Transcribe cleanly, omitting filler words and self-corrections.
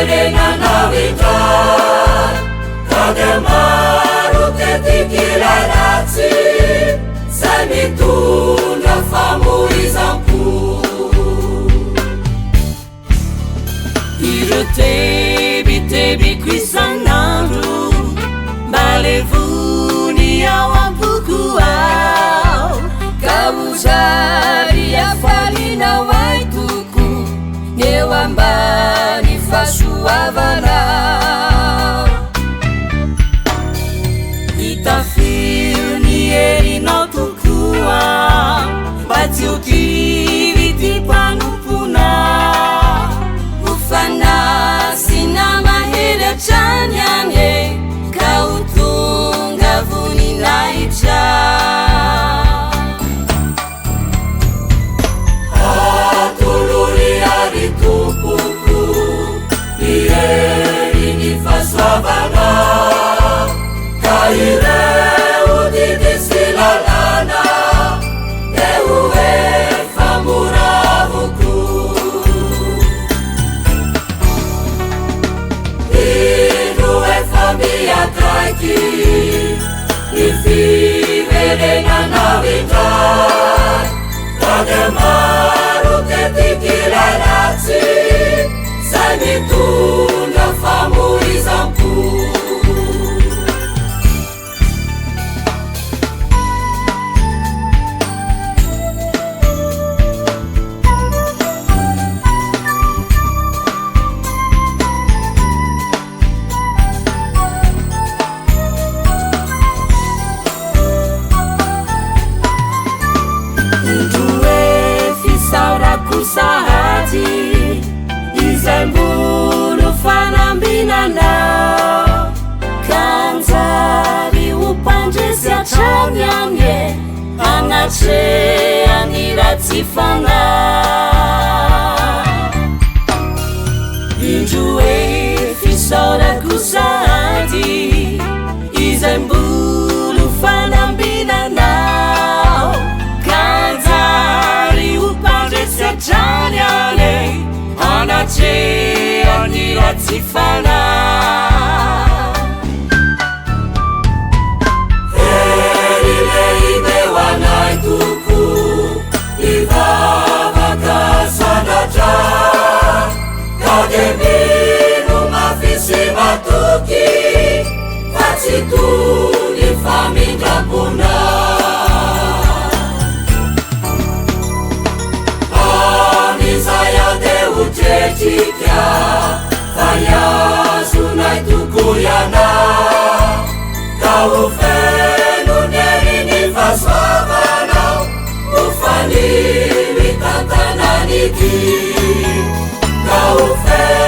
fiverenanavitra kademaro tetikilalatsy zay mitondra famoizam-po ireo tebitebiko isan'andro malevony ao am-poko ao ka ozary afalinao ay toko eo ambany fahasoavanao hitafio ny herinao tokoa mba tsy ho tivy ty mpanomponao hofanasina mahely hatrany ane ka ho tonga voninahitra atolory ary tompoko ny heriny fahasoavana ka ireo didisy lalàna de ho efa moravoko indro efa miatraiky ny fiverenanavitra kademaro tetikilalatsy zay mitondra famoizam-po sahady izay mbono fanambinanao kanjary ho mpandresy hatrany ane anatreany ratsy fanahy indro hoe fisaorako sahady izay mbono fanambinanao kanjary ho mpandresy hatrany ane anatreany ratsy fanahy hery lehibe ho anay toko ivavaka sandratra ka de mino mafisy matoky fa tsy tony famindram-pona tretrika fa iazonay tokoyana ka ho feno ny heriny fahasoavanao ho fanimy tantanany ty ka ho feno